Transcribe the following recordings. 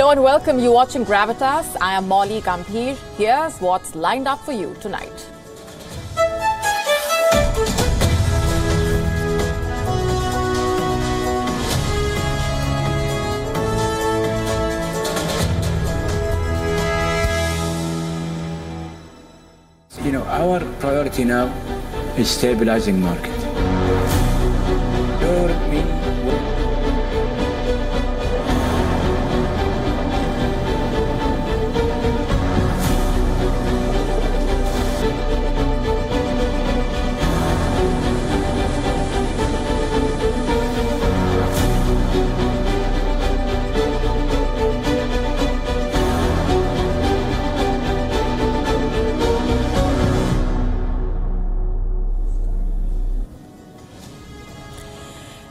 Hello and welcome. You're watching Gravitas. I am Molly Gambhir. Here's what's lined up for you tonight. Our priority now is stabilizing market.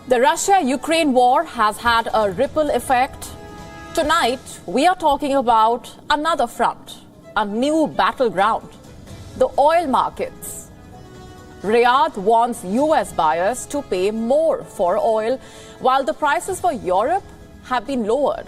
The Russia-Ukraine war has had a ripple effect. Tonight, we are talking about another front, a new battleground, the oil markets. Riyadh wants U.S. buyers to pay more for oil, while the prices for Europe have been lowered.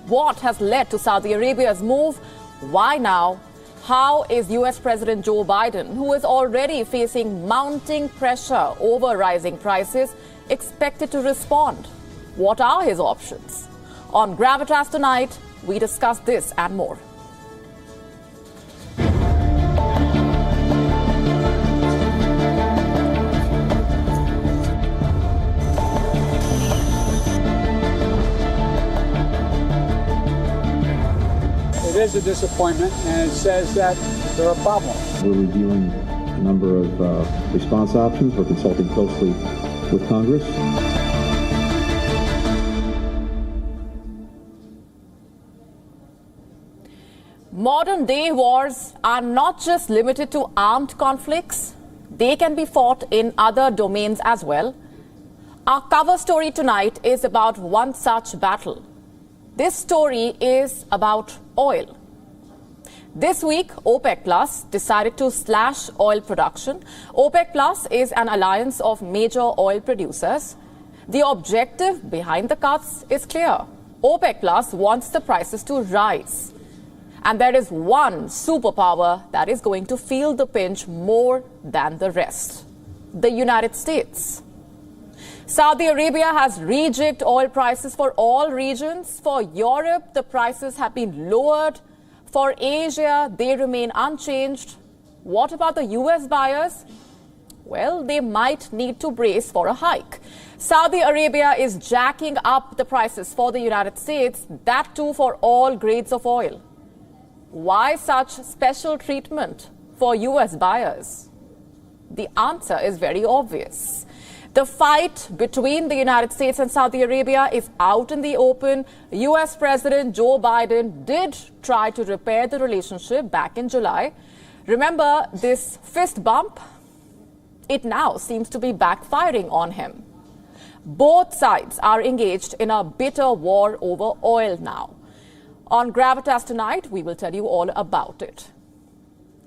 What has led to Saudi Arabia's move? Why now? How is U.S. President Joe Biden, who is already facing mounting pressure over rising prices, expected to respond? What are his options? On Gravitas tonight, we discuss this and more. It is a disappointment, and it says that there are problems. We're reviewing a number of response options. We're consulting closely with Congress. Modern-day wars are not just limited to armed conflicts. They can be fought in other domains as well. Our cover story tonight is about one such battle. This story is about oil. This week, OPEC Plus decided to slash oil production. OPEC Plus is an alliance of major oil producers. The objective behind the cuts is clear. OPEC Plus wants the prices to rise. And there is one superpower that is going to feel the pinch more than the rest: the United States. Saudi Arabia has rejigged oil prices for all regions. For Europe, the prices have been lowered. For Asia, they remain unchanged. What about the U.S. buyers? Well, they might need to brace for a hike. Saudi Arabia is jacking up the prices for the United States, that too for all grades of oil. Why such special treatment for U.S. buyers? The answer is very obvious. The fight between the United States and Saudi Arabia is out in the open. U.S. President Joe Biden did try to repair the relationship back in July. Remember this fist bump? It now seems to be backfiring on him. Both sides are engaged in a bitter war over oil now. On Gravitas tonight, we will tell you all about it.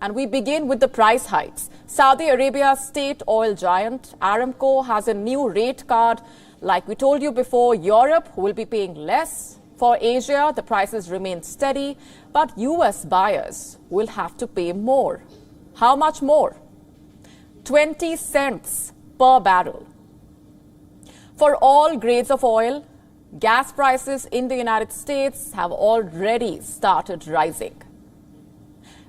And we begin with the price hikes. Saudi Arabia's state oil giant Aramco has a new rate card. Like we told you before, Europe will be paying less. For Asia, the prices remain steady, but U.S. buyers will have to pay more. How much more? 20 cents per barrel. For all grades of oil, gas prices in the United States have already started rising.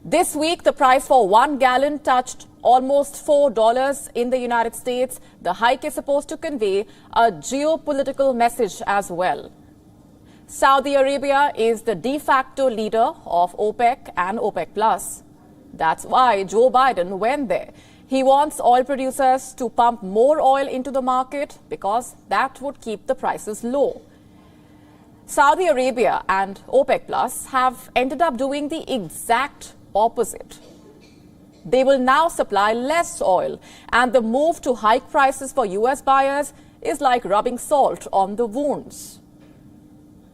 This week, the price for 1 gallon touched almost $4 in the United States. The hike is supposed to convey a geopolitical message as well. Saudi Arabia is the de facto leader of OPEC and OPEC Plus. That's why Joe Biden went there. He wants oil producers to pump more oil into the market because that would keep the prices low. Saudi Arabia and OPEC Plus have ended up doing the exact opposite. They will now supply less oil, and the move to hike prices for U.S. buyers is like rubbing salt on the wounds.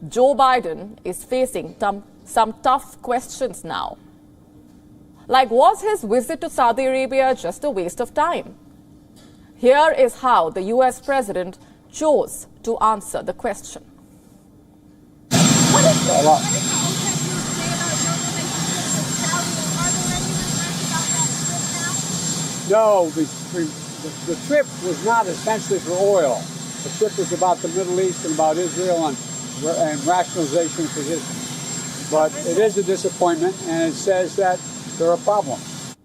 Joe Biden is facing some tough questions now. Like, was his visit to Saudi Arabia just a waste of time? Here is how the U.S. president chose to answer the question. a lot. No, the trip was not essentially for oil. The trip was about the Middle East and about Israel and rationalization of positions. But it is a disappointment, and it says that there are problems.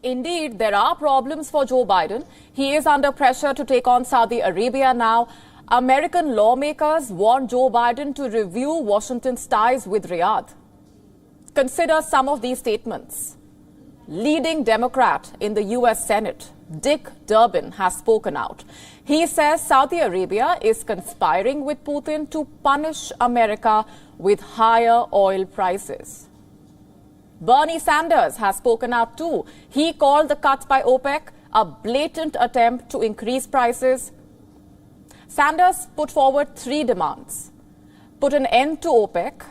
Indeed, there are problems for Joe Biden. He is under pressure to take on Saudi Arabia now. American lawmakers want Joe Biden to review Washington's ties with Riyadh. Consider some of these statements. Leading Democrat in the U.S. Senate, Dick Durbin, has spoken out. He says Saudi Arabia is conspiring with Putin to punish America with higher oil prices. Bernie Sanders has spoken out too. He called the cuts by OPEC a blatant attempt to increase prices. Sanders put forward 3 demands. Put an end to OPEC.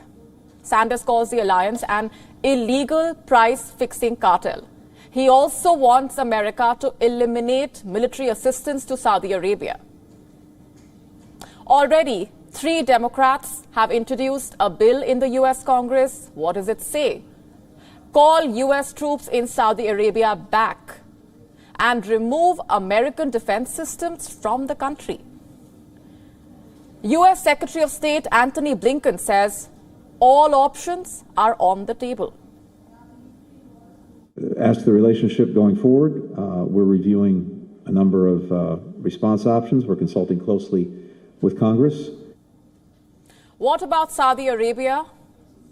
Sanders calls the alliance an illegal price-fixing cartel. He also wants America to eliminate military assistance to Saudi Arabia. Already, 3 Democrats have introduced a bill in the U.S. Congress. What does it say? Call U.S. troops in Saudi Arabia back and remove American defense systems from the country. U.S. Secretary of State Antony Blinken says all options are on the table. As to the relationship going forward, we're reviewing a number of response options. We're consulting closely with Congress. What about Saudi Arabia?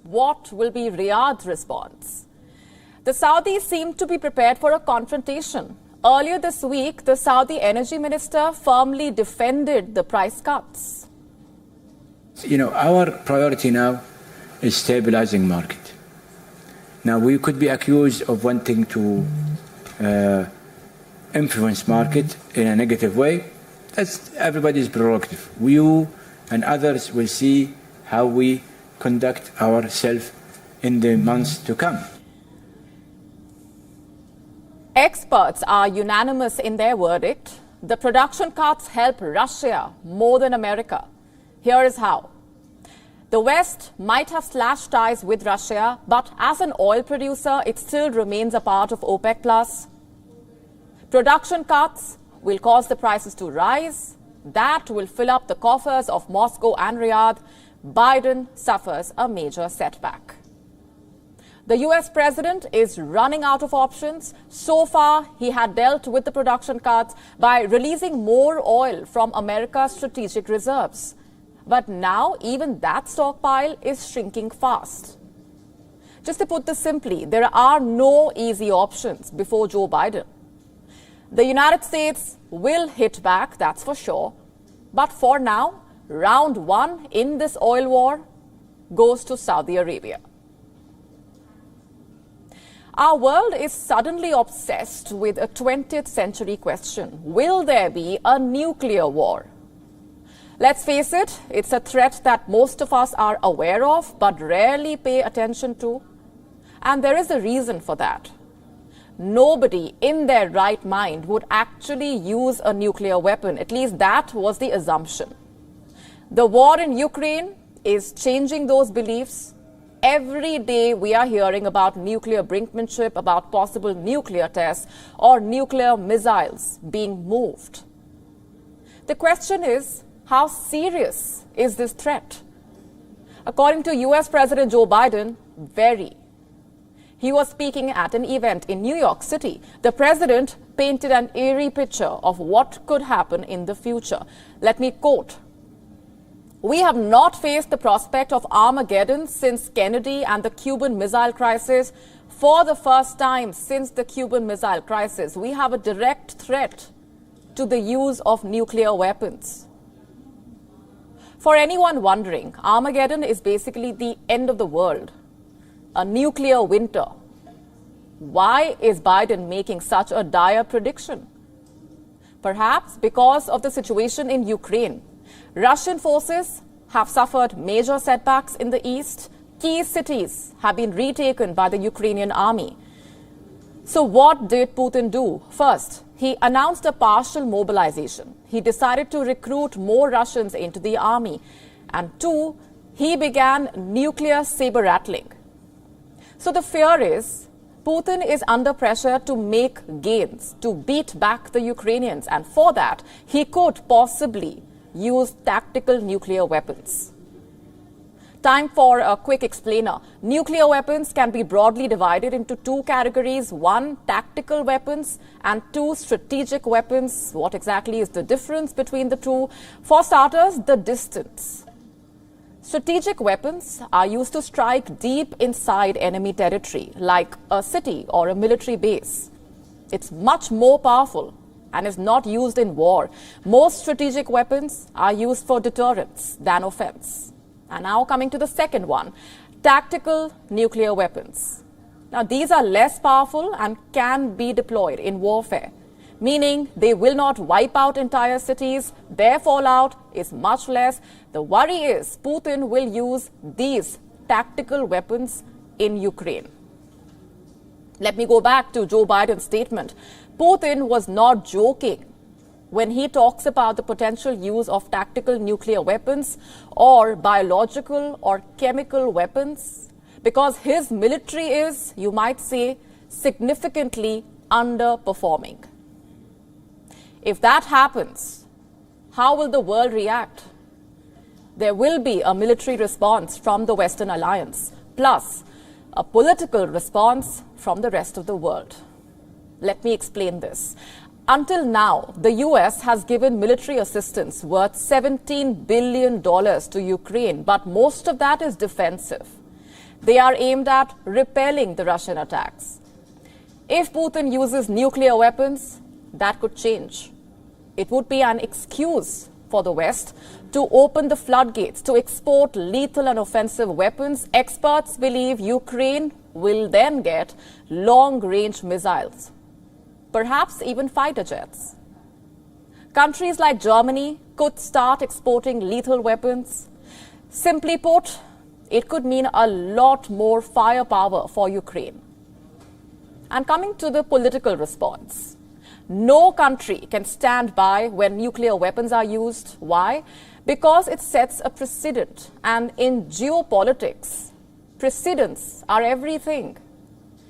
What will be Riyadh's response? The Saudis seem to be prepared for a confrontation. Earlier this week, the Saudi energy minister firmly defended the price cuts. Our priority now is stabilizing market. Now, we could be accused of wanting to influence market in a negative way. That's everybody's prerogative. You and others will see how we conduct ourselves in the months to come. Experts are unanimous in their verdict. The production cuts help Russia more than America. Here is how. The West might have slashed ties with Russia, but as an oil producer, it still remains a part of OPEC+. Production cuts will cause the prices to rise. That will fill up the coffers of Moscow and Riyadh. Biden suffers a major setback. The U.S. president is running out of options. So far, he had dealt with the production cuts by releasing more oil from America's strategic reserves. But now, even that stockpile is shrinking fast. Just to put this simply, there are no easy options before Joe Biden. The United States will hit back, that's for sure. But for now, round 1 in this oil war goes to Saudi Arabia. Our world is suddenly obsessed with a 20th century question. Will there be a nuclear war? Let's face it, it's a threat that most of us are aware of but rarely pay attention to. And there is a reason for that. Nobody in their right mind would actually use a nuclear weapon. At least that was the assumption. The war in Ukraine is changing those beliefs. Every day we are hearing about nuclear brinkmanship, about possible nuclear tests or nuclear missiles being moved. The question is, how serious is this threat? According to U.S. President Joe Biden, very. He was speaking at an event in New York City. The president painted an eerie picture of what could happen in the future. Let me quote. We have not faced the prospect of Armageddon since Kennedy and the Cuban Missile Crisis. For the first time since the Cuban Missile Crisis, we have a direct threat to the use of nuclear weapons. For anyone wondering, Armageddon is basically the end of the world, a nuclear winter. Why is Biden making such a dire prediction? Perhaps because of the situation in Ukraine. Russian forces have suffered major setbacks in the east. Key cities have been retaken by the Ukrainian army. So what did Putin do? First, he announced a partial mobilization. He decided to recruit more Russians into the army. And 2, he began nuclear saber-rattling. So the fear is Putin is under pressure to make gains, to beat back the Ukrainians, and for that, he could possibly use tactical nuclear weapons. Time for a quick explainer. Nuclear weapons can be broadly divided into 2 categories. 1, tactical weapons, and 2, strategic weapons. What exactly is the difference between the two? For starters, the distance. Strategic weapons are used to strike deep inside enemy territory, like a city or a military base. It's much more powerful and is not used in war. Most strategic weapons are used for deterrence than offense. And now coming to the second one, tactical nuclear weapons. Now these are less powerful and can be deployed in warfare, meaning they will not wipe out entire cities. Their fallout is much less. The worry is Putin will use these tactical weapons in Ukraine. Let me go back to Joe Biden's statement. Putin was not joking when he talks about the potential use of tactical nuclear weapons or biological or chemical weapons, because his military is, you might say, significantly underperforming. If that happens, how will the world react? There will be a military response from the Western alliance, plus a political response from the rest of the world. Let me explain this. Until now, the U.S. has given military assistance worth $17 billion to Ukraine, but most of that is defensive. They are aimed at repelling the Russian attacks. If Putin uses nuclear weapons, that could change. It would be an excuse for the West to open the floodgates to export lethal and offensive weapons. Experts believe Ukraine will then get long-range missiles, perhaps even fighter jets. Countries like Germany could start exporting lethal weapons. Simply put, it could mean a lot more firepower for Ukraine. And coming to the political response, no country can stand by when nuclear weapons are used. Why? Because it sets a precedent. And in geopolitics, precedents are everything.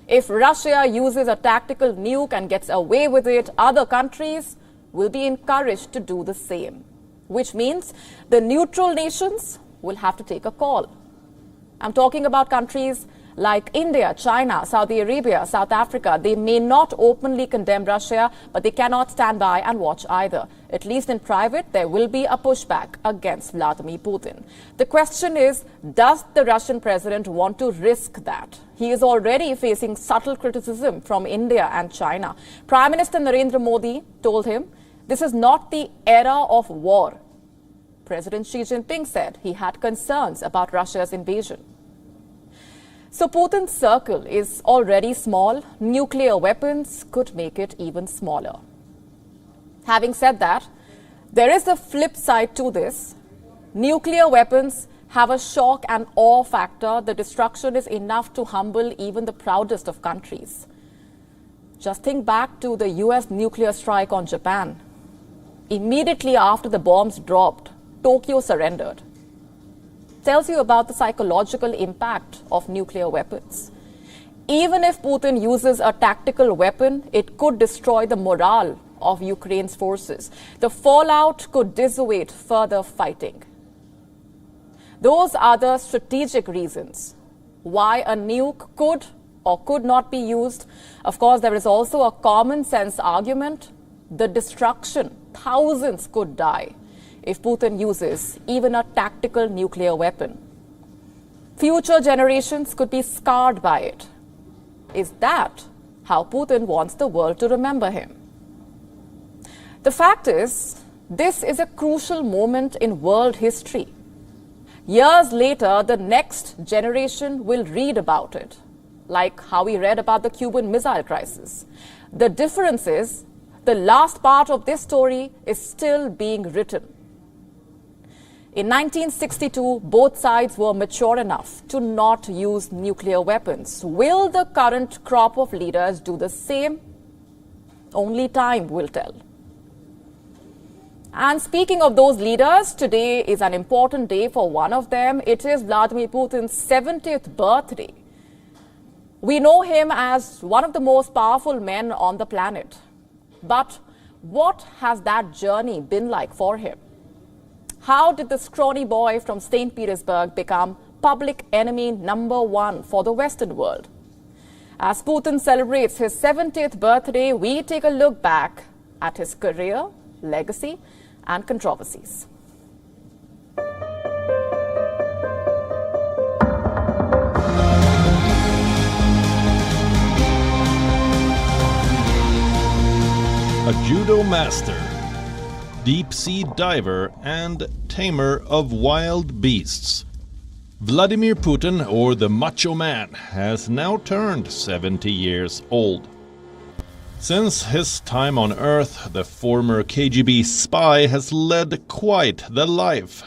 If Russia uses a tactical nuke and gets away with it, other countries will be encouraged to do the same, which means the neutral nations will have to take a call. I'm talking about countries like India, China, Saudi Arabia, South Africa. They may not openly condemn Russia, but they cannot stand by and watch either. At least in private, there will be a pushback against Vladimir Putin. The question is, does the Russian president want to risk that? He is already facing subtle criticism from India and China. Prime Minister Narendra Modi told him, this is not the era of war. President Xi Jinping said he had concerns about Russia's invasion. So Putin's circle is already small. Nuclear weapons could make it even smaller. Having said that, there is a flip side to this. Nuclear weapons have a shock and awe factor. The destruction is enough to humble even the proudest of countries. Just think back to the U.S. nuclear strike on Japan. Immediately after the bombs dropped, Tokyo surrendered. Tells you about the psychological impact of nuclear weapons. Even if Putin uses a tactical weapon, it could destroy the morale of Ukraine's forces. The fallout could dissuade further fighting. Those are the strategic reasons why a nuke could or could not be used. Of course, there is also a common sense argument. The destruction, thousands could die if Putin uses even a tactical nuclear weapon. Future generations could be scarred by it. Is that how Putin wants the world to remember him? The fact is, this is a crucial moment in world history. Years later, the next generation will read about it, like how we read about the Cuban Missile Crisis. The difference is, the last part of this story is still being written. In 1962, both sides were mature enough to not use nuclear weapons. Will the current crop of leaders do the same? Only time will tell. And speaking of those leaders, today is an important day for one of them. It is Vladimir Putin's 70th birthday. We know him as one of the most powerful men on the planet. But what has that journey been like for him? How did the scrawny boy from St. Petersburg become public enemy number one for the Western world? As Putin celebrates his 70th birthday, we take a look back at his career, legacy, and controversies. A judo master, deep-sea diver, and tamer of wild beasts. Vladimir Putin, or the Macho Man, has now turned 70 years old. Since his time on Earth, the former KGB spy has led quite the life.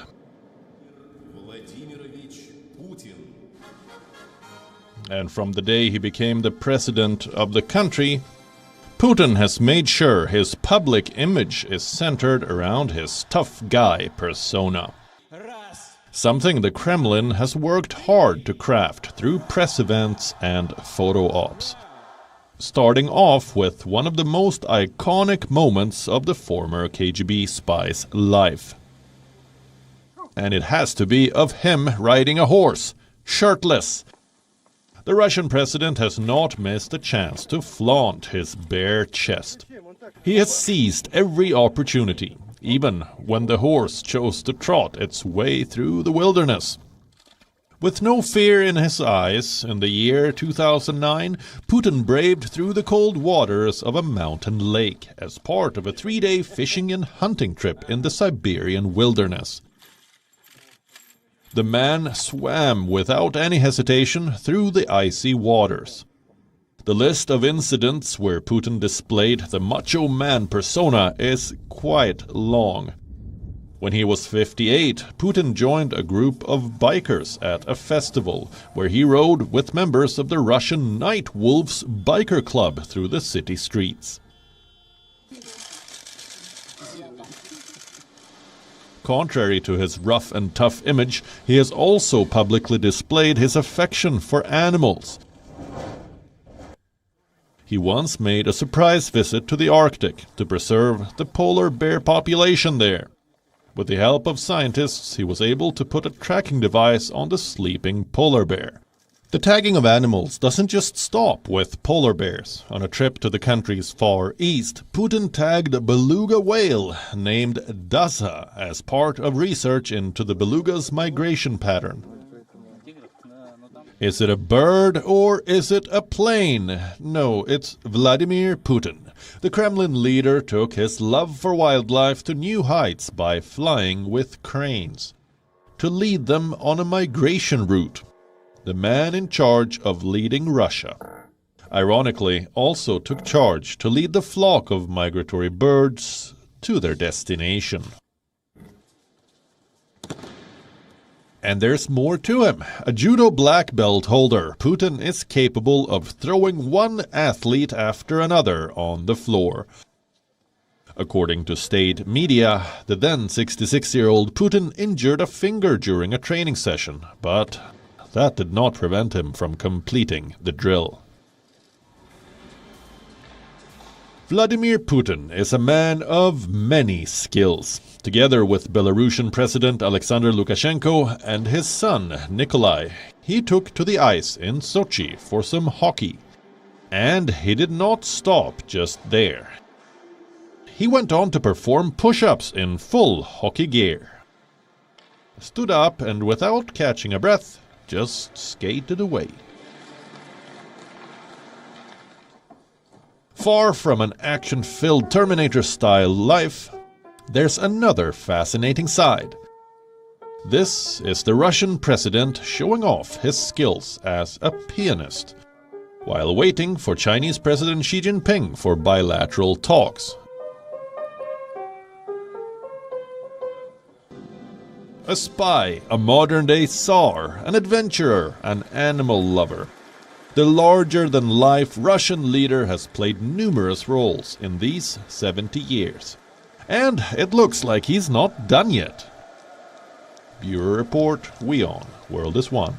And from the day he became the president of the country, Putin has made sure his public image is centered around his tough guy persona. Something the Kremlin has worked hard to craft through press events and photo ops. Starting off with one of the most iconic moments of the former KGB spy's life. And it has to be of him riding a horse, shirtless. The Russian president has not missed a chance to flaunt his bare chest. He has seized every opportunity, even when the horse chose to trot its way through the wilderness. With no fear in his eyes, in the year 2009, Putin braved through the cold waters of a mountain lake as part of a 3-day fishing and hunting trip in the Siberian wilderness. The man swam without any hesitation through the icy waters. The list of incidents where Putin displayed the macho man persona is quite long. When he was 58, Putin joined a group of bikers at a festival where he rode with members of the Russian Night Wolves biker club through the city streets. Contrary to his rough and tough image, he has also publicly displayed his affection for animals. He once made a surprise visit to the Arctic to preserve the polar bear population there. With the help of scientists, he was able to put a tracking device on the sleeping polar bear. The tagging of animals doesn't just stop with polar bears. On a trip to the country's far east, Putin tagged a beluga whale named Dasa as part of research into the beluga's migration pattern. Is it a bird or is it a plane? No, it's Vladimir Putin. The Kremlin leader took his love for wildlife to new heights by flying with cranes to lead them on a migration route. The man in charge of leading Russia, ironically, also took charge to lead the flock of migratory birds to their destination. And there's more to him. A judo black belt holder, Putin is capable of throwing one athlete after another on the floor. According to state media, the then 66-year-old Putin injured a finger during a training session, but that did not prevent him from completing the drill. Vladimir Putin is a man of many skills. Together with Belarusian President Alexander Lukashenko and his son Nikolai, he took to the ice in Sochi for some hockey. And he did not stop just there. He went on to perform push-ups in full hockey gear. Stood up and without catching a breath, just skated away. Far from an action-filled Terminator-style life, there's another fascinating side. This is the Russian president showing off his skills as a pianist, while waiting for Chinese President Xi Jinping for bilateral talks. A spy, a modern-day Tsar, an adventurer, an animal lover. The larger-than-life Russian leader has played numerous roles in these 70 years. And it looks like he's not done yet. Bureau Report, WION, World is One.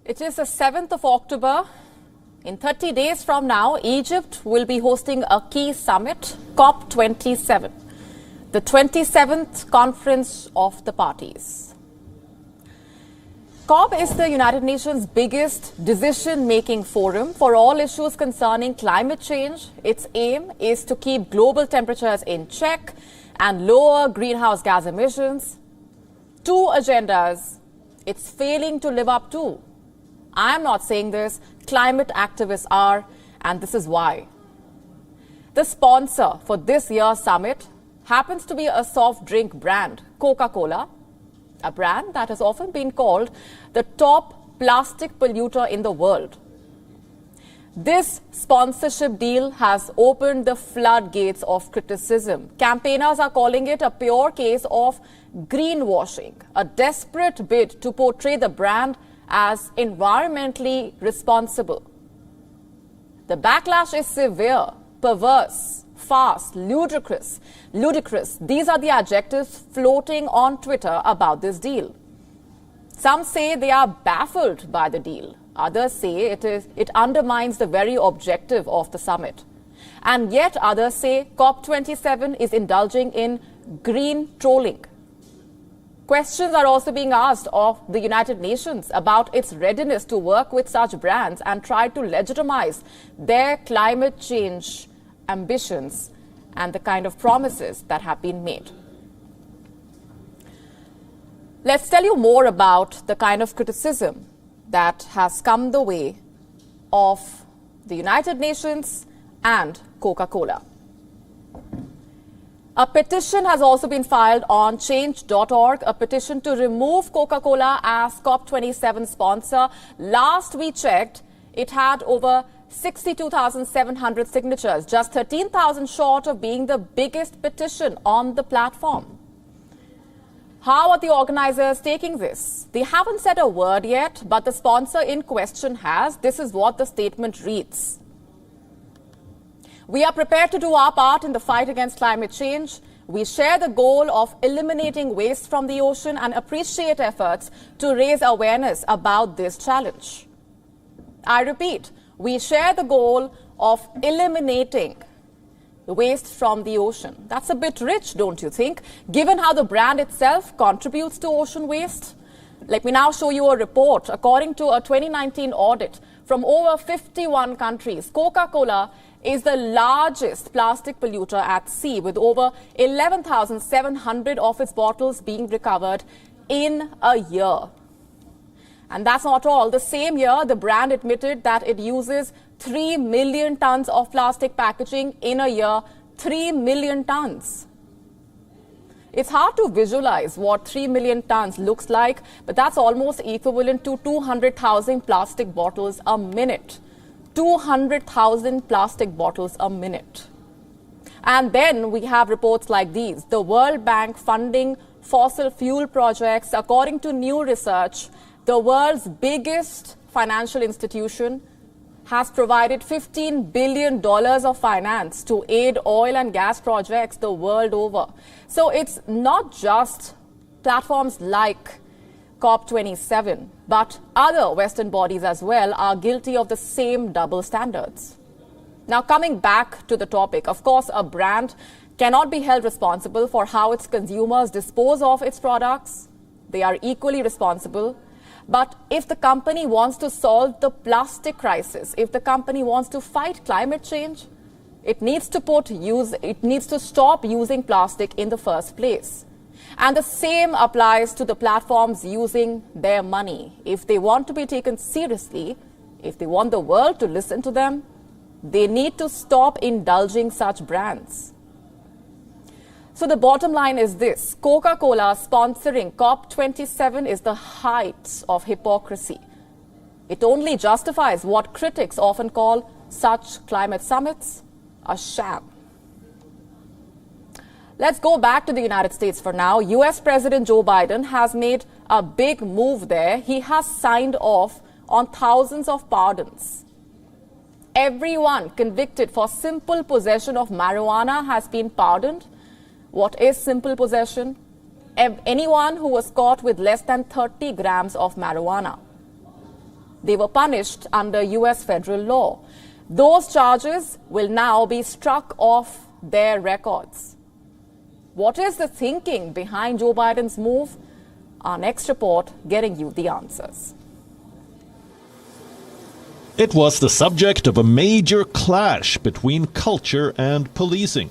It is the 7th of October. In 30 days from now, Egypt will be hosting a key summit, COP27, the 27th Conference of the Parties. COP is the United Nations' biggest decision-making forum for all issues concerning climate change. Its aim is to keep global temperatures in check and lower greenhouse gas emissions. Two agendas it's failing to live up to. I am not saying this, climate activists are, and this is why. The sponsor for this year's summit happens to be a soft drink brand, Coca-Cola, a brand that has often been called the top plastic polluter in the world. This sponsorship deal has opened the floodgates of criticism. Campaigners are calling it a pure case of greenwashing, a desperate bid to portray the brand as environmentally responsible. The backlash is severe, perverse, fast, ludicrous. These are the adjectives floating on Twitter about this deal. Some say they are baffled by the deal. Others say it undermines the very objective of the summit. And yet others say COP27 is indulging in green trolling. Questions are also being asked of the United Nations about its readiness to work with such brands and try to legitimize their climate change ambitions and the kind of promises that have been made. Let's tell you more about the kind of criticism that has come the way of the United Nations and Coca-Cola. A petition has also been filed on change.org, a petition to remove Coca-Cola as COP27 sponsor. Last we checked, it had over 62,700 signatures, just 13,000 short of being the biggest petition on the platform. How are the organizers taking this? They haven't said a word yet, but the sponsor in question has. This is what the statement reads. We are prepared to do our part in the fight against climate change. We share the goal of eliminating waste from the ocean and appreciate efforts to raise awareness about this challenge. I repeat, we share the goal of eliminating waste from the ocean. That's a bit rich, don't you think, given how the brand itself contributes to ocean waste? Let me now show you a report. According to a 2019 audit from over 51 countries, Coca-Cola is the largest plastic polluter at sea, with over 11,700 of its bottles being recovered in a year. And that's not all. The same year, the brand admitted that it uses 3 million tons of plastic packaging in a year. 3 million tons. It's hard to visualize what 3 million tons looks like, but that's almost equivalent to 200,000 plastic bottles a minute. 200,000 plastic bottles a minute. And then we have reports like these. The World Bank funding fossil fuel projects. According to new research, the world's biggest financial institution has provided $15 billion of finance to aid oil and gas projects the world over. So it's not just platforms like COP27, but other Western bodies as well are guilty of the same double standards. Now, coming back to the topic, of course, a brand cannot be held responsible for how its consumers dispose of its products. They are equally responsible. But if the company wants to solve the plastic crisis, if the company wants to fight climate change, it needs to stop using plastic in the first place. And the same applies to the platforms using their money. If they want to be taken seriously, if they want the world to listen to them, they need to stop indulging such brands. So the bottom line is this: Coca-Cola sponsoring COP27 is the height of hypocrisy. It only justifies what critics often call such climate summits a sham. Let's go back to the United States for now. U.S. President Joe Biden has made a big move there. He has signed off on thousands of pardons. Everyone convicted for simple possession of marijuana has been pardoned. What is simple possession? Anyone who was caught with less than 30 grams of marijuana. They were punished under U.S. federal law. Those charges will now be struck off their records. What is the thinking behind Joe Biden's move? Our next report getting you the answers. It was the subject of a major clash between culture and policing.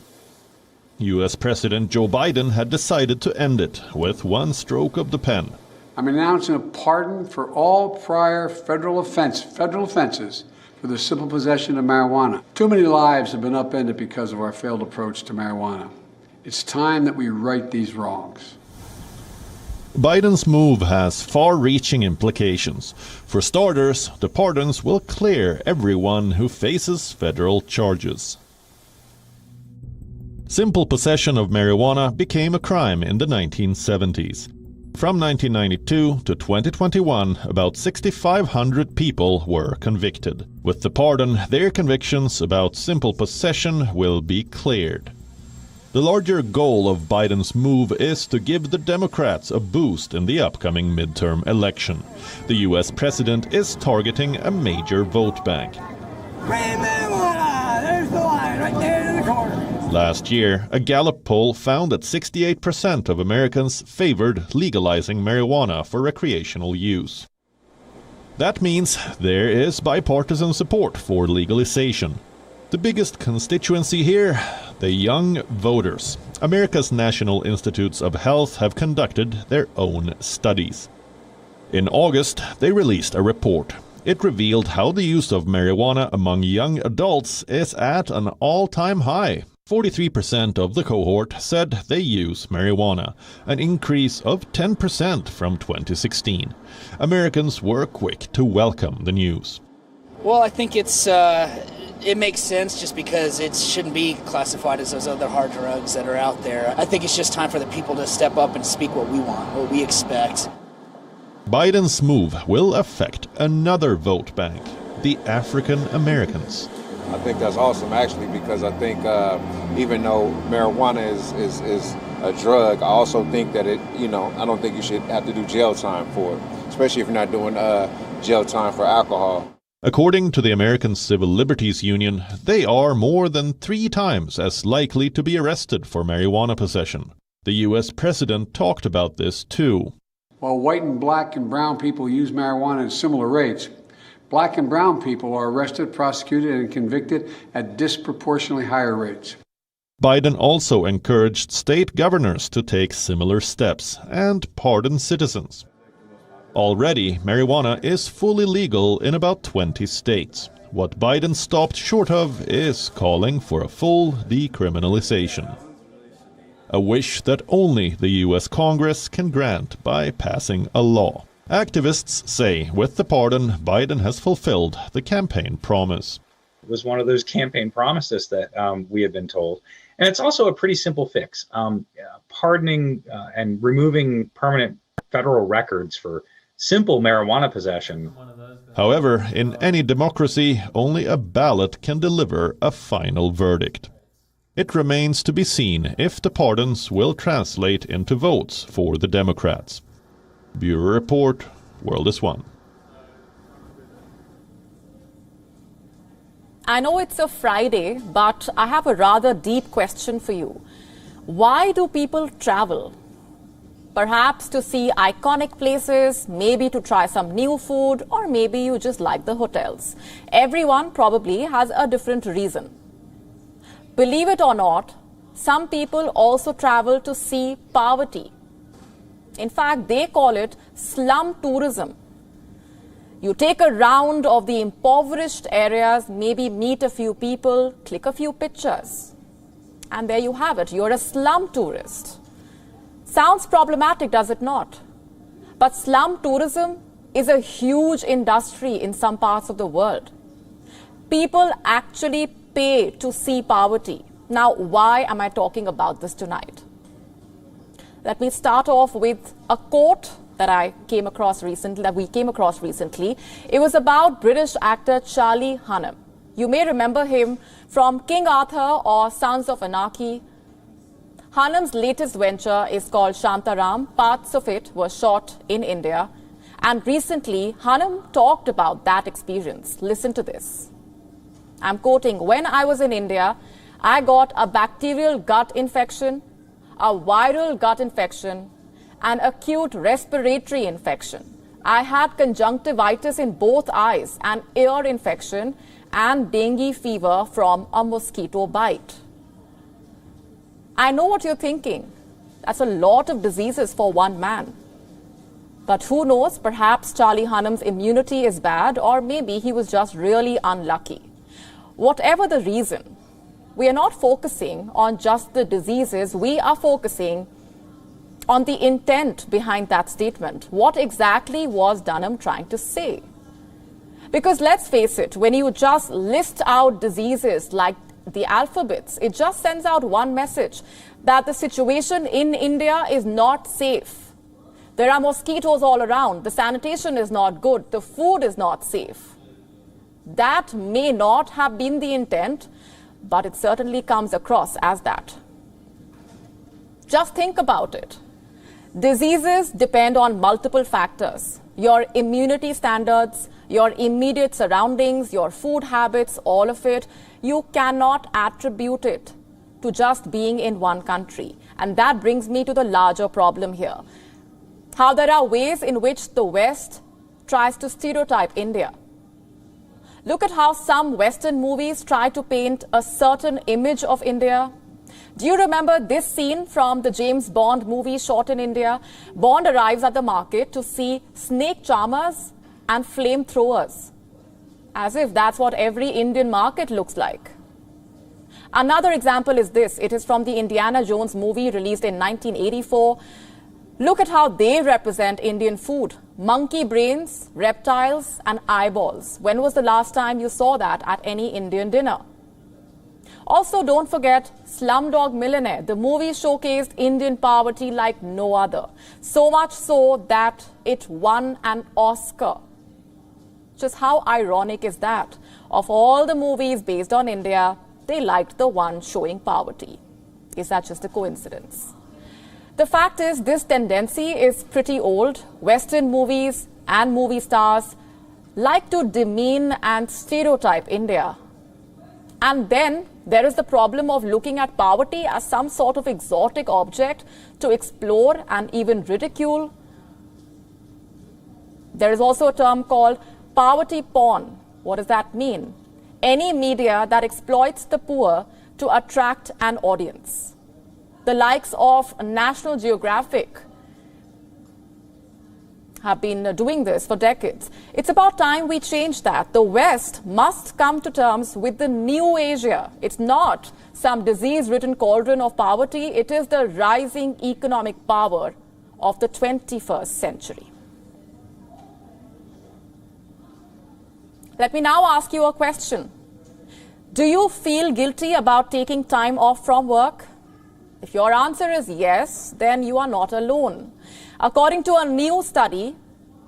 U.S. President Joe Biden had decided to end it with one stroke of the pen. I'm announcing a pardon for all prior federal offenses for the simple possession of marijuana. Too many lives have been upended because of our failed approach to marijuana. It's time that we right these wrongs. Biden's move has far-reaching implications. For starters, the pardons will clear everyone who faces federal charges. Simple possession of marijuana became a crime in the 1970s. From 1992 to 2021, about 6,500 people were convicted. With the pardon, their convictions about simple possession will be cleared. The larger goal of Biden's move is to give the Democrats a boost in the upcoming midterm election. The U.S. president is targeting a major vote bank. There's the line right there in the corner. Last year, a Gallup poll found that 68% of Americans favored legalizing marijuana for recreational use. That means there is bipartisan support for legalization. The biggest constituency here, the young voters. America's National Institutes of Health have conducted their own studies. In August, they released a report. It revealed how the use of marijuana among young adults is at an all-time high. 43% of the cohort said they use marijuana, an increase of 10% from 2016. Americans were quick to welcome the news. Well, I think it makes sense just because it shouldn't be classified as those other hard drugs that are out there. I think it's just time for the people to step up and speak what we want, what we expect. Biden's move will affect another vote bank, the African Americans. I think that's awesome, actually, because I think even though marijuana is a drug, I also think that I don't think you should have to do jail time for it, especially if you're not doing jail time for alcohol. According to the American Civil Liberties Union, they are more than 3 times as likely to be arrested for marijuana possession. The U.S. president talked about this too. While white and black and brown people use marijuana at similar rates, black and brown people are arrested, prosecuted, and convicted at disproportionately higher rates. Biden also encouraged state governors to take similar steps and pardon citizens. Already, marijuana is fully legal in about 20 states. What Biden stopped short of is calling for a full decriminalization. A wish that only the U.S. Congress can grant by passing a law. Activists say with the pardon, Biden has fulfilled the campaign promise. It was one of those campaign promises that we had been told. And it's also a pretty simple fix. Pardoning and removing permanent federal records for simple marijuana possession. However, in any democracy, only a ballot can deliver a final verdict. It remains to be seen if the pardons will translate into votes for the Democrats. Bureau Report, World is One. I know it's a Friday, but I have a rather deep question for you. Why do people travel? Perhaps to see iconic places, maybe to try some new food, or maybe you just like the hotels. Everyone probably has a different reason. Believe it or not, some people also travel to see poverty. In fact, they call it slum tourism. You take a round of the impoverished areas, maybe meet a few people, click a few pictures. And there you have it, you're a slum tourist. Sounds problematic, does it not? But slum tourism is a huge industry in some parts of the world. People actually pay to see poverty. Now, why am I talking about this tonight? Let me start off with a quote that we came across recently. It was about British actor Charlie Hunnam. You may remember him from King Arthur or Sons of Anarchy. Hanum's latest venture is called Shantaram. Parts of it were shot in India. And recently, Hanum talked about that experience. Listen to this. I'm quoting, "When I was in India, I got a bacterial gut infection, a viral gut infection, an acute respiratory infection. I had conjunctivitis in both eyes, an ear infection, and dengue fever from a mosquito bite." I know what you're thinking. That's a lot of diseases for one man. But who knows, perhaps Charlie Hanum's immunity is bad, or maybe he was just really unlucky. Whatever the reason, we are not focusing on just the diseases, we are focusing on the intent behind that statement. What exactly was Hanum trying to say? Because let's face it, when you just list out diseases like the alphabets, it just sends out one message, that the situation in India is not safe. There are mosquitoes all around, the sanitation is not good, the food is not safe. That may not have been the intent, but it certainly comes across as that. Just think about it. Diseases depend on multiple factors. Your immunity standards, your immediate surroundings, your food habits, all of it. You cannot attribute it to just being in one country. And that brings me to the larger problem here. How there are ways in which the West tries to stereotype India. Look at how some Western movies try to paint a certain image of India. Do you remember this scene from the James Bond movie shot in India? Bond arrives at the market to see snake charmers and flamethrowers, as if that's what every Indian market looks like. Another example is this. It is from the Indiana Jones movie released in 1984. Look at how they represent Indian food. Monkey brains, reptiles, and eyeballs. When was the last time you saw that at any Indian dinner? Also, don't forget Slumdog Millionaire. The movie showcased Indian poverty like no other. So much so that it won an Oscar. Just how ironic is that? Of all the movies based on India, they liked the one showing poverty. Is that just a coincidence? The fact is, this tendency is pretty old. Western movies and movie stars like to demean and stereotype India. And then there is the problem of looking at poverty as some sort of exotic object to explore and even ridicule. There is also a term called poverty porn. What does that mean? Any media that exploits the poor to attract an audience. The likes of National Geographic have been doing this for decades. It's about time we change that. The West must come to terms with the new Asia. It's not some disease-ridden cauldron of poverty. It is the rising economic power of the 21st century. Let me now ask you a question. Do you feel guilty about taking time off from work? If your answer is yes, then you are not alone. According to a new study,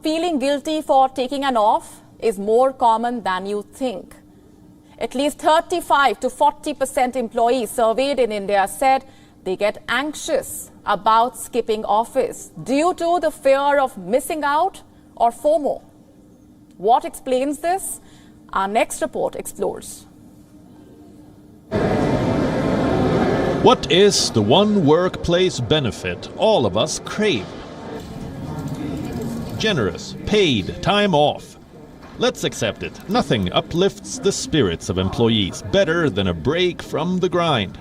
feeling guilty for taking an off is more common than you think. At least 35 to 40% employees surveyed in India said they get anxious about skipping office due to the fear of missing out or FOMO. What explains this? Our next report explores. What is the one workplace benefit all of us crave? Generous, paid time off. Let's accept it. Nothing uplifts the spirits of employees better than a break from the grind.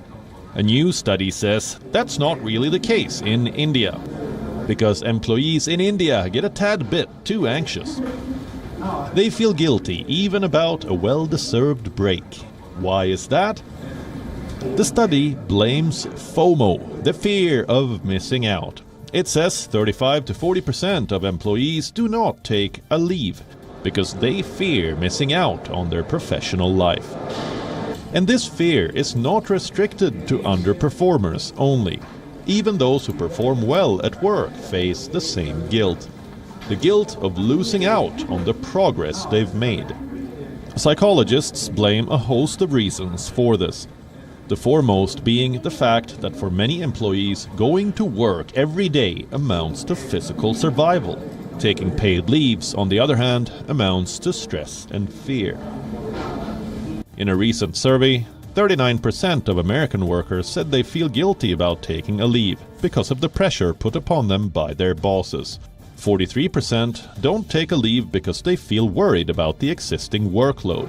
A new study says that's not really the case in India, because employees in India get a tad bit too anxious. They feel guilty even about a well-deserved break. Why is that? The study blames FOMO, the fear of missing out. It says 35 to 40% of employees do not take a leave because they fear missing out on their professional life. And this fear is not restricted to underperformers only. Even those who perform well at work face the same guilt. The guilt of losing out on the progress they've made. Psychologists blame a host of reasons for this. The foremost being the fact that for many employees, going to work every day amounts to physical survival. Taking paid leaves, on the other hand, amounts to stress and fear. In a recent survey, 39% of American workers said they feel guilty about taking a leave because of the pressure put upon them by their bosses. 43% don't take a leave because they feel worried about the existing workload.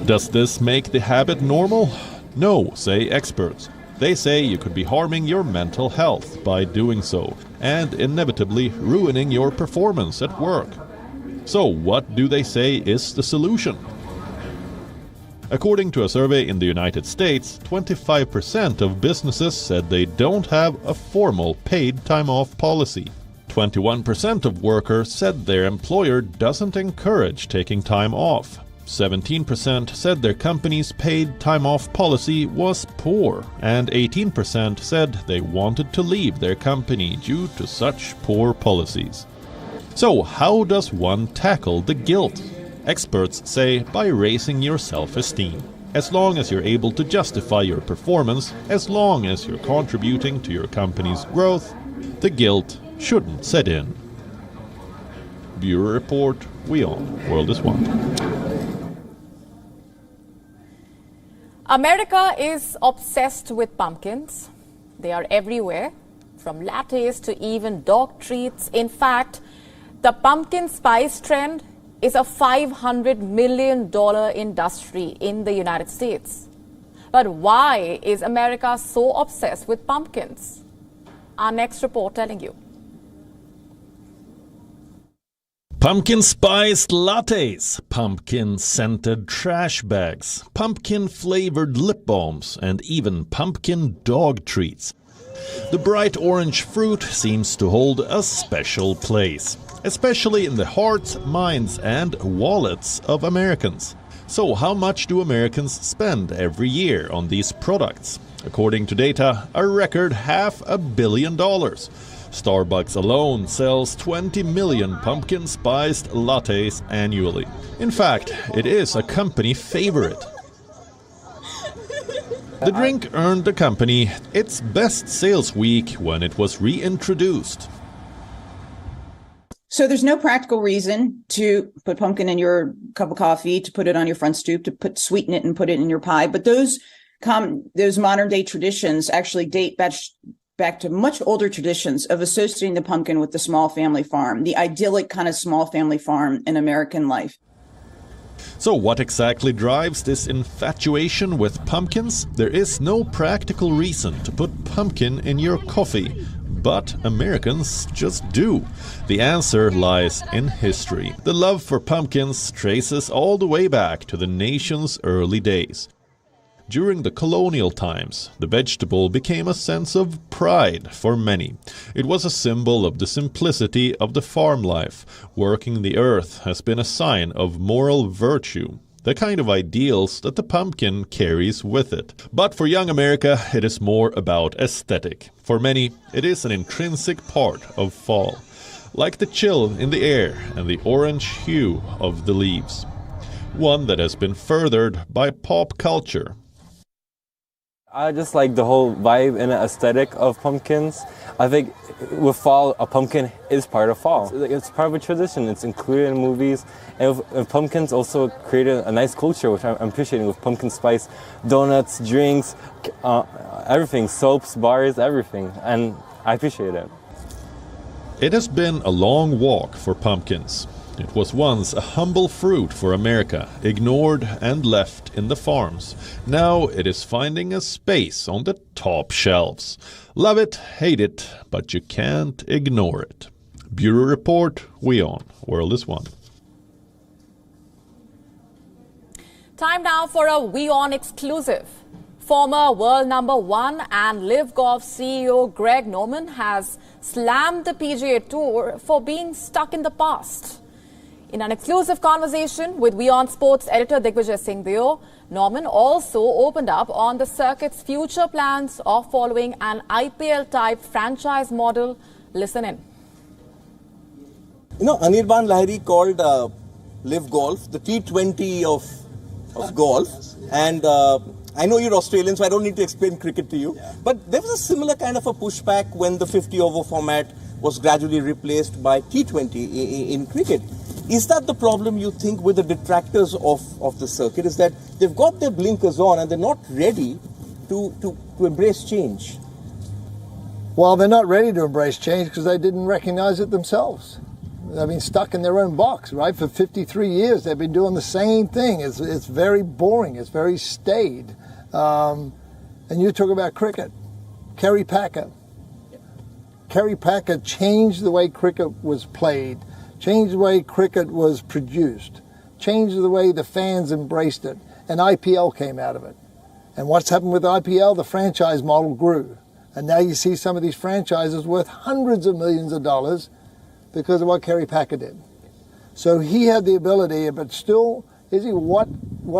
Does this make the habit normal? No, say experts. They say you could be harming your mental health by doing so, and inevitably ruining your performance at work. So what do they say is the solution? According to a survey in the United States, 25% of businesses said they don't have a formal paid time off policy. 21% of workers said their employer doesn't encourage taking time off. 17% said their company's paid time off policy was poor, and 18% said they wanted to leave their company due to such poor policies. So how does one tackle the guilt? Experts say by raising your self-esteem. As long as you're able to justify your performance, as long as you're contributing to your company's growth, the guilt shouldn't set in. Bureau Report, WION, World is One. America is obsessed with pumpkins. They are everywhere, from lattes to even dog treats. In fact, the pumpkin spice trend is a $500 million industry in the United States. But why is America so obsessed with pumpkins? Our next report telling you. Pumpkin spiced lattes, pumpkin scented trash bags, pumpkin flavored lip balms, and even pumpkin dog treats. The bright orange fruit seems to hold a special place, especially in the hearts, minds, and wallets of Americans. So how much do Americans spend every year on these products? According to data, a record $500 million. Starbucks alone sells 20 million pumpkin-spiced lattes annually. In fact, it is a company favorite. The drink earned the company its best sales week when it was reintroduced. So there's no practical reason to put pumpkin in your cup of coffee, to put it on your front stoop, to sweeten it and put it in your pie. But those modern day traditions actually date back to much older traditions of associating the pumpkin with the small family farm, the idyllic kind of small family farm in American life. So what exactly drives this infatuation with pumpkins? There is no practical reason to put pumpkin in your coffee, but Americans just do. The answer lies in history. The love for pumpkins traces all the way back to the nation's early days. During the colonial times, the vegetable became a sense of pride for many. It was a symbol of the simplicity of the farm life. Working the earth has been a sign of moral virtue, the kind of ideals that the pumpkin carries with it. But for young America, it is more about aesthetic. For many, it is an intrinsic part of fall, like the chill in the air and the orange hue of the leaves. One that has been furthered by pop culture. I just like the whole vibe and aesthetic of pumpkins. I think with fall, a pumpkin is part of fall. It's part of a tradition. It's included in movies. And pumpkins also created a nice culture, which I'm appreciating, with pumpkin spice, donuts, drinks, everything, soaps, bars, everything. And I appreciate it. It has been a long walk for pumpkins. It was once a humble fruit for America, ignored and left in the farms. Now it is finding a space on the top shelves. Love it, hate it, but you can't ignore it. Bureau Report, WION, World is One. Time now for a WION exclusive. Former world number 1 and Live Golf CEO Greg Norman has slammed the PGA Tour for being stuck in the past. In an exclusive conversation with WION Sports editor Digvijay Singh Deo, Norman also opened up on the circuit's future plans of following an IPL-type franchise model. Listen in. Anirban Lahiri called Live Golf, the T20 of golf. And I know you're Australian, so I don't need to explain cricket to you. Yeah. But there was a similar kind of a pushback when the 50-over format was gradually replaced by T20 in cricket. Is that the problem, you think, with the detractors of the circuit, is that they've got their blinkers on and they're not ready to embrace change? Well, they're not ready to embrace change because they didn't recognize it themselves. They've been stuck in their own box, right? For 53 years, they've been doing the same thing. It's very boring. It's very staid. And you talk about cricket. Kerry Packer. Kerry Packer changed the way cricket was played, changed the way cricket was produced, changed the way the fans embraced it, and IPL came out of it. And what's happened with IPL? The franchise model grew. And now you see some of these franchises worth hundreds of millions of dollars because of what Kerry Packer did. So he had the ability, but still, is he what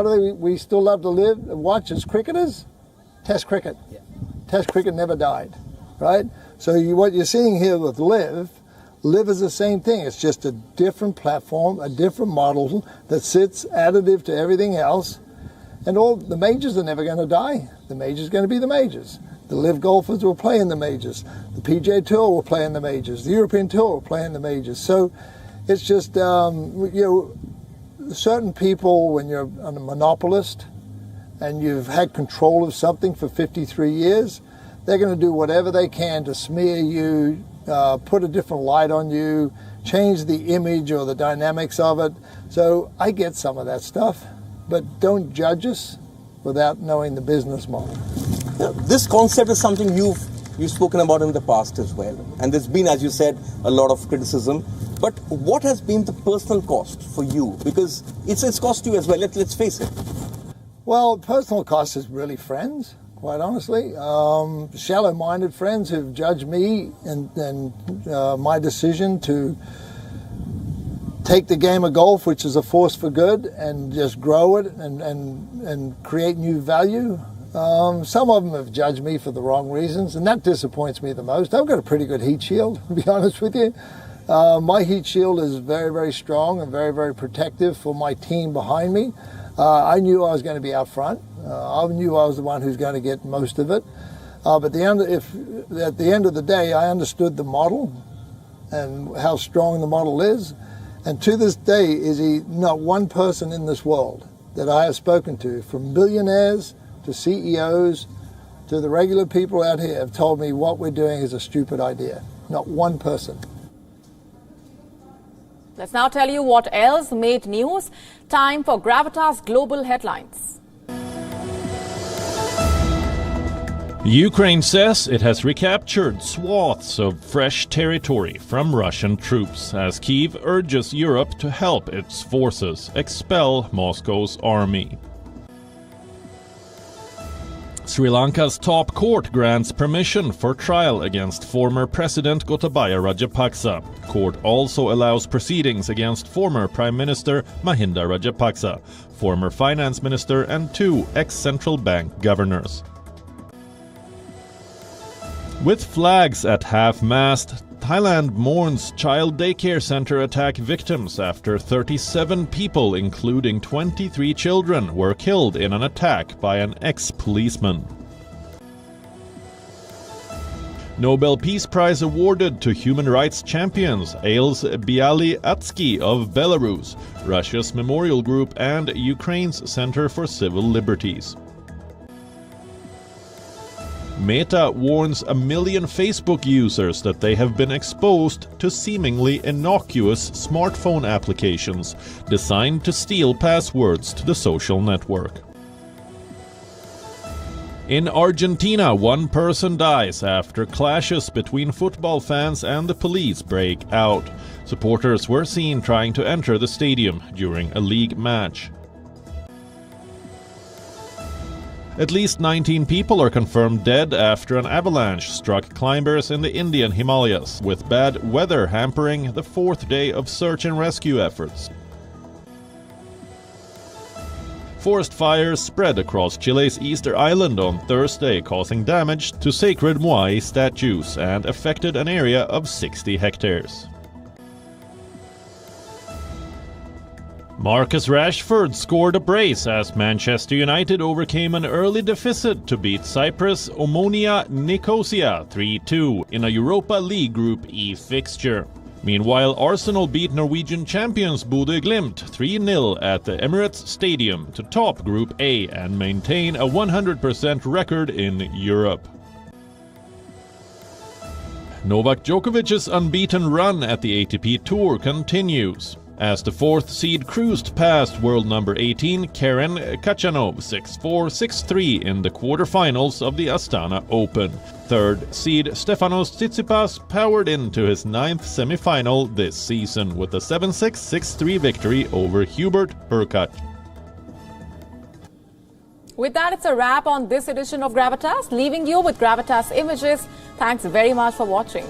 do we still love to live and watch as cricketers? Test cricket. Yeah. Test cricket never died, right? So what you're seeing here with Live is the same thing. It's just a different platform, a different model that sits additive to everything else. And all the majors are never going to die. The majors are going to be the majors. The Live golfers will play in the majors. The PGA Tour will play in the majors. The European Tour will play in the majors. So it's just, certain people, when you're a monopolist and you've had control of something for 53 years, they're going to do whatever they can to smear you, put a different light on you, change the image or the dynamics of it. So I get some of that stuff, but don't judge us without knowing the business model. This concept is something you've spoken about in the past as well. And there's been, as you said, a lot of criticism. But what has been the personal cost for you? Because it's cost you as well, let's face it. Well, personal cost is really friends, quite honestly. Shallow-minded friends who've judged me and my decision to take the game of golf, which is a force for good, and just grow it and create new value. Some of them have judged me for the wrong reasons, and that disappoints me the most. I've got a pretty good heat shield, to be honest with you. My heat shield is very, very strong and very, very protective for my team behind me. I knew I was going to be out front. I knew I was the one who's going to get most of it. But at the end of the day, I understood the model and how strong the model is. And to this day, is not one person in this world that I have spoken to, from billionaires to CEOs to the regular people out here, have told me what we're doing is a stupid idea. Not one person. Let's now tell you what else made news. Time for Gravitas Global Headlines. Ukraine says it has recaptured swaths of fresh territory from Russian troops as Kyiv urges Europe to help its forces expel Moscow's army. Sri Lanka's top court grants permission for trial against former President Gotabaya Rajapaksa. Court also allows proceedings against former Prime Minister Mahinda Rajapaksa, former Finance Minister and 2 ex-central bank governors. With flags at half-mast, Thailand mourns child daycare center attack victims after 37 people, including 23 children, were killed in an attack by an ex-policeman. Nobel Peace Prize awarded to human rights champions Ales Bialyatsky of Belarus, Russia's Memorial Group and Ukraine's Center for Civil Liberties. Meta warns 1 million Facebook users that they have been exposed to seemingly innocuous smartphone applications designed to steal passwords to the social network. In Argentina, 1 person dies after clashes between football fans and the police break out. Supporters were seen trying to enter the stadium during a league match. At least 19 people are confirmed dead after an avalanche struck climbers in the Indian Himalayas, with bad weather hampering the 4th day of search and rescue efforts. Forest fires spread across Chile's Easter Island on Thursday, causing damage to sacred Moai statues and affected an area of 60 hectares. Marcus Rashford scored a brace as Manchester United overcame an early deficit to beat Cyprus Omonia Nicosia 3-2 in a Europa League Group E fixture. Meanwhile, Arsenal beat Norwegian champions Bodø Glimt 3-0 at the Emirates Stadium to top Group A and maintain a 100% record in Europe. Novak Djokovic's unbeaten run at the ATP Tour continues, as the fourth seed cruised past world number 18 Karen Khachanov 6-4, 6-3 in the quarterfinals of the Astana Open. Third seed Stefanos Tsitsipas powered into his ninth semifinal this season with a 7-6, 6-3 victory over Hubert Hurkacz. With that, it's a wrap on this edition of Gravitas, leaving you with Gravitas images. Thanks very much for watching.